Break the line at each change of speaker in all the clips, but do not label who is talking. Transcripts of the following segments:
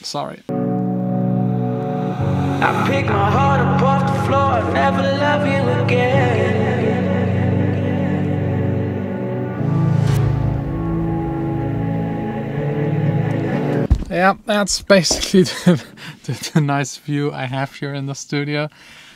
Sorry.
I pick my heart up off the floor, I'll never love you again.
Yeah, that's basically the nice view I have here in the studio.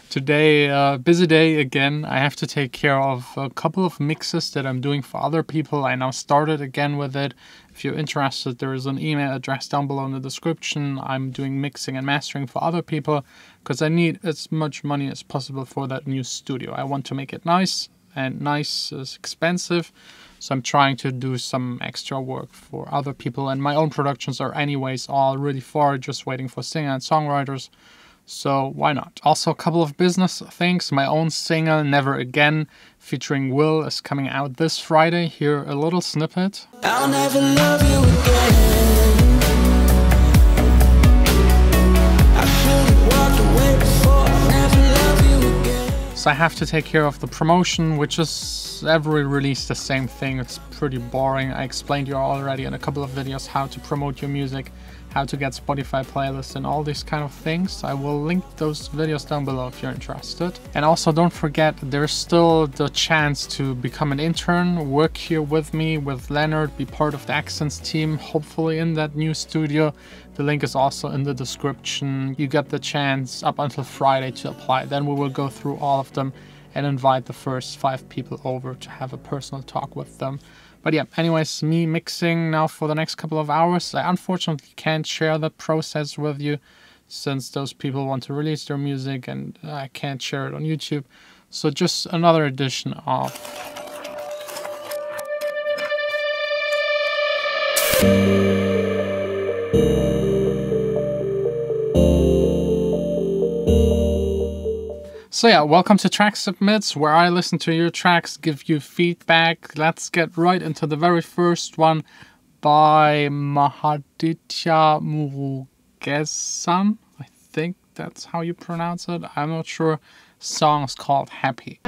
Today, busy day again. I have to take care of a couple of mixes that I'm doing for other people. I now started again with it. If you're interested, there is an email address down below in the description. I'm doing mixing and mastering for other people because I need as much money as possible for that new studio. I want to make it nice, and nice is expensive. So I'm trying to do some extra work for other people, and my own productions are anyways all really far, just waiting for singer and songwriters. So why not? Also a couple of business things. My own single, Never Again, featuring Will, is coming out this Friday. Here a little snippet.
I'll never love you again. I should've walked away before, I'll never love you again.
So I have to take care of the promotion, which is every release the same thing. It's pretty boring. I explained you already in a couple of videos how to promote your music, how to get Spotify playlists and all these kind of things. I will link those videos down below if you're interested. And also don't forget, there's still the chance to become an intern, work here with me, with Leonard, be part of the AXSENS team, hopefully in that new studio. The link is also in the description. You get the chance up until Friday to apply. Then we will go through all of them and invite the first 5 people over to have a personal talk with them. But yeah, anyways, me mixing now for the next couple of hours. I unfortunately can't share the process with you since those people want to release their music and I can't share it on YouTube. So just another edition of So yeah, welcome to Track Submits, where I listen to your tracks, give you feedback. Let's get right into the very first one by Mahaditya Murugesan. I think that's how you pronounce it. I'm not sure. Song's called Happy.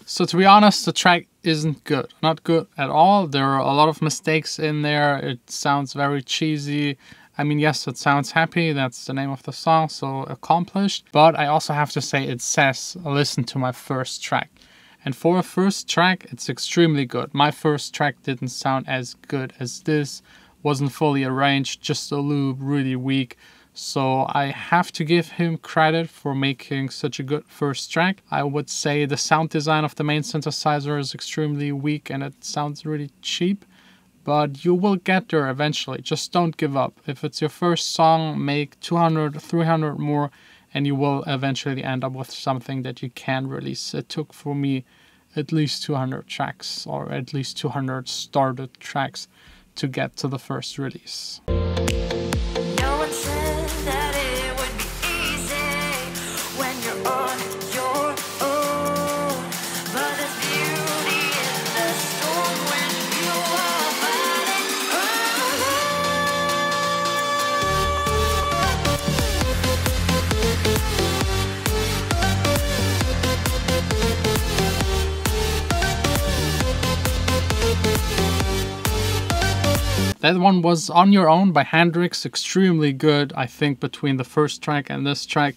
So to be honest, the track isn't good. Not good at all. There are a lot of mistakes in there. It sounds very cheesy. I mean, yes, it sounds happy. That's the name of the song, so accomplished. But I also have to say it says, listen to my first track. And for a first track, it's extremely good. My first track didn't sound as good as this. Wasn't fully arranged, just a loop, really weak. So I have to give him credit for making such a good first track. I would say the sound design of the main synthesizer is extremely weak and it sounds really cheap, but you will get there eventually. Just don't give up. If it's your first song, make 200, 300 more and you will eventually end up with something that you can release. It took for me at least 200 tracks or at least 200 started tracks to get to the first release. That one was On Your Own by Hendrix, extremely good. I think between the first track and this track,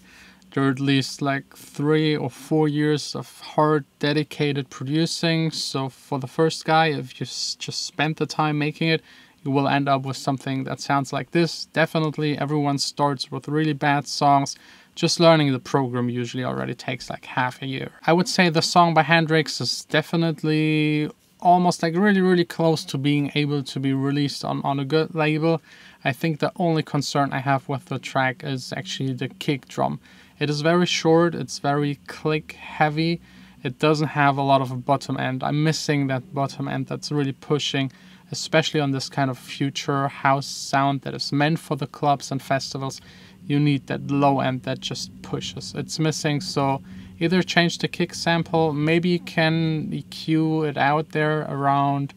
there are at least like 3 or 4 years of hard, dedicated producing. So for the first guy, if you just spent the time making it, you will end up with something that sounds like this. Definitely everyone starts with really bad songs. Just learning the program usually already takes like half a year. I would say the song by Hendrix is definitely almost like really close to being able to be released on a good label. I think the only concern I have with the track is actually the kick drum. It is very short, it's very click heavy, it doesn't have a lot of bottom end. I'm missing that bottom end that's really pushing, especially on this kind of future house sound that is meant for the clubs and festivals. You need that low end that just pushes. It's missing, so either change the kick sample, maybe you can EQ it out there around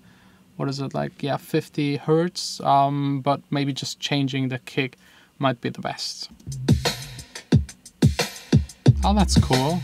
what is it, like, yeah, 50 hertz, but maybe just changing the kick might be the best. Oh, that's cool.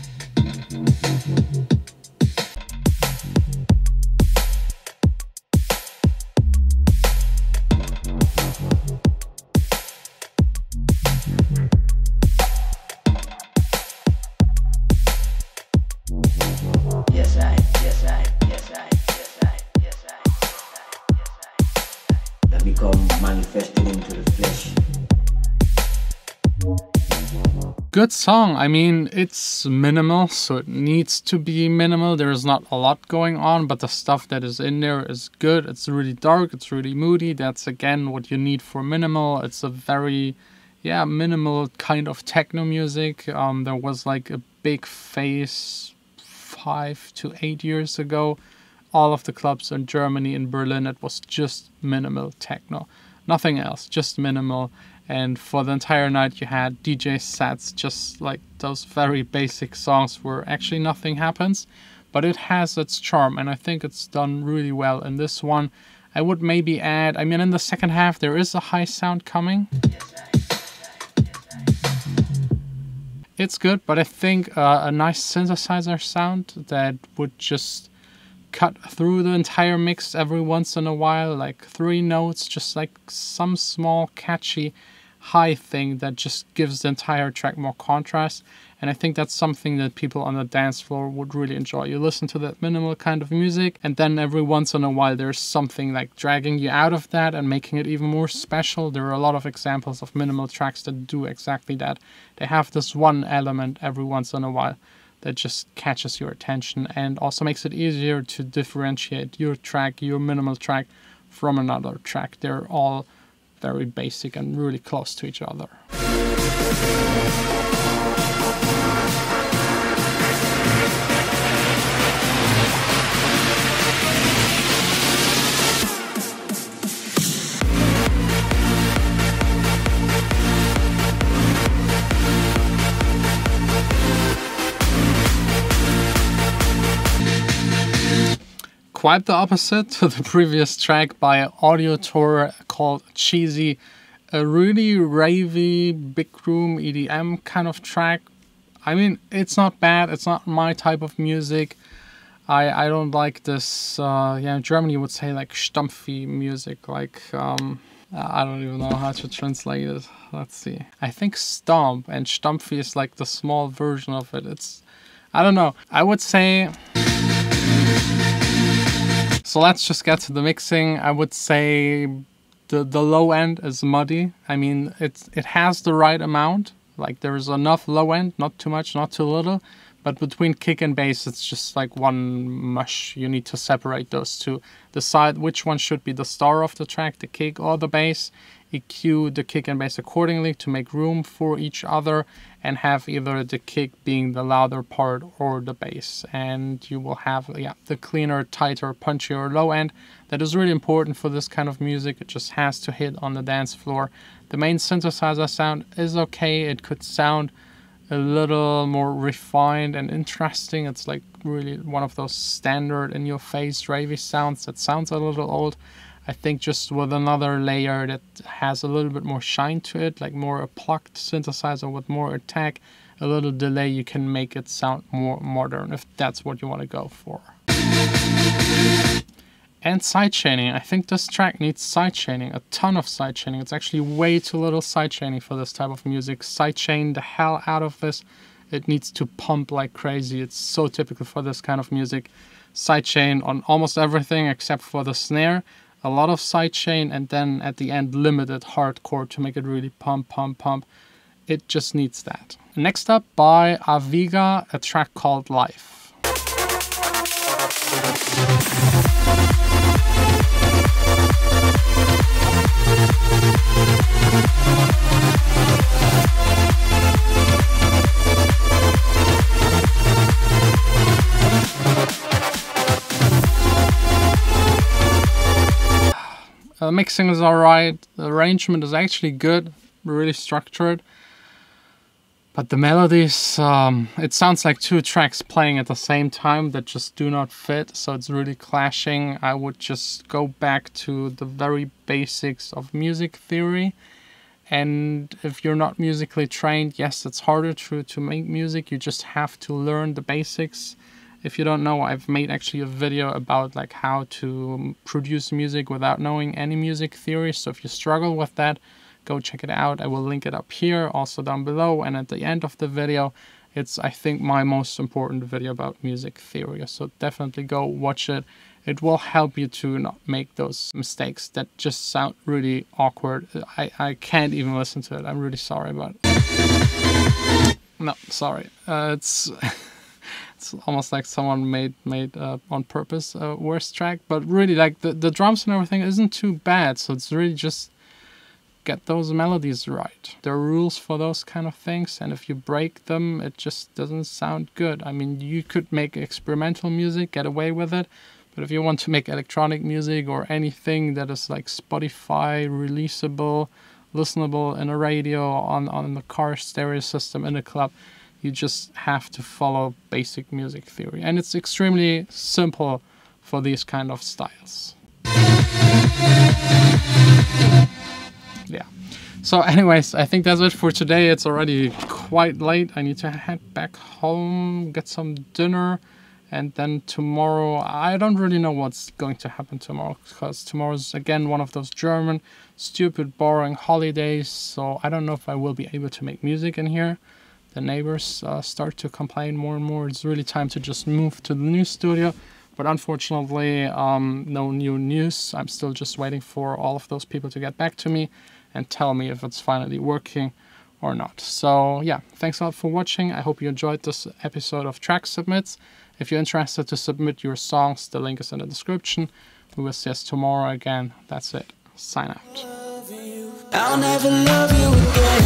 Good song. I mean, it's minimal, so it needs to be minimal. There is not a lot going on, but the stuff that is in there is good. It's really dark, it's really moody. That's again what you need for minimal. It's a very, yeah, minimal kind of techno music. There was like a big phase 5 to 8 years ago. All of the clubs in Germany, in Berlin, it was just minimal techno. Nothing else, just minimal. And for the entire night you had DJ sets, just like those very basic songs where actually nothing happens. But it has its charm, and I think it's done really well in this one. I would maybe add, I mean, in the second half there is a high sound coming. It's good, but I think a nice synthesizer sound that would just cut through the entire mix every once in a while, like 3 notes, just like some small catchy high thing that just gives the entire track more contrast. And I think that's something that people on the dance floor would really enjoy. You listen to that minimal kind of music, and then every once in a while there's something like dragging you out of that and making it even more special. There are a lot of examples of minimal tracks that do exactly that. They have this one element every once in a while that just catches your attention and also makes it easier to differentiate your track, your minimal track, from another track. They're all very basic and really close to each other. Quite the opposite to the previous track by Audio Tour called Cheesy. A really ravey, big room EDM kind of track. I mean, it's not bad. It's not my type of music. I don't like this, yeah, in Germany you would say like Stampfi music, like, I don't even know how to translate it. Let's see. I think Stomp, and Stampfi is like the small version of it. It's, I don't know. I would say... So let's just get to the mixing. I would say the low end is muddy. I mean, it has the right amount. Like there's enough low end, not too much, not too little. But between kick and bass, it's just like one mush. You need to separate those two. Decide which one should be the star of the track, the kick or the bass. EQ the kick and bass accordingly to make room for each other, and have either the kick being the louder part or the bass, and you will have, yeah, the cleaner, tighter, punchier low end. That is really important for this kind of music. It just has to hit on the dance floor. The main synthesizer sound is okay. It could sound a little more refined and interesting. It's like really one of those standard in your face ravey sounds that sounds a little old. I think just with another layer that has a little bit more shine to it, like more a plucked synthesizer with more attack, a little delay, you can make it sound more modern if that's what you want to go for. And sidechaining. I think this track needs sidechaining, a ton of sidechaining. It's actually way too little sidechaining for this type of music. Sidechain the hell out of this. It needs to pump like crazy. It's so typical for this kind of music. Sidechain on almost everything except for the snare. A lot of sidechain, and then at the end limited hardcore to make it really pump, pump, pump. It just needs that. Next up by Aviga, a track called Life. The mixing is alright, the arrangement is actually good, really structured. But the melodies, it sounds like two tracks playing at the same time that just do not fit, so it's really clashing. I would just go back to the very basics of music theory. And if you're not musically trained, yes, it's harder to make music. You just have to learn the basics. If you don't know, I've made actually a video about like how to produce music without knowing any music theory. So if you struggle with that, go check it out. I will link it up here, also down below, and at the end of the video. It's, I think, my most important video about music theory. So definitely go watch it. It will help you to not make those mistakes that just sound really awkward. I can't even listen to it. I'm really sorry about it. No, sorry. It's it's almost like someone made on purpose a worse track. But really, like the drums and everything isn't too bad. So it's really just get those melodies right. There are rules for those kind of things, and if you break them, it just doesn't sound good. I mean, you could make experimental music, get away with it, but if you want to make electronic music or anything that is like Spotify, releasable, listenable in a radio, on the car stereo system, in a club, you just have to follow basic music theory. And it's extremely simple for these kind of styles. Yeah. So anyways, I think that's it for today. It's already quite late. I need to head back home, get some dinner, and then tomorrow, I don't really know what's going to happen tomorrow, because tomorrow's again one of those German, stupid, boring holidays. So I don't know if I will be able to make music in here. The neighbors start to complain more and more. It's really time to just move to the new studio. But unfortunately, no new news. I'm still just waiting for all of those people to get back to me and tell me if it's finally working or not. So yeah, thanks a lot for watching. I hope you enjoyed this episode of Track Submits. If you're interested to submit your songs, the link is in the description. We will see us tomorrow again. That's it. Sign out.
I'll never love you again.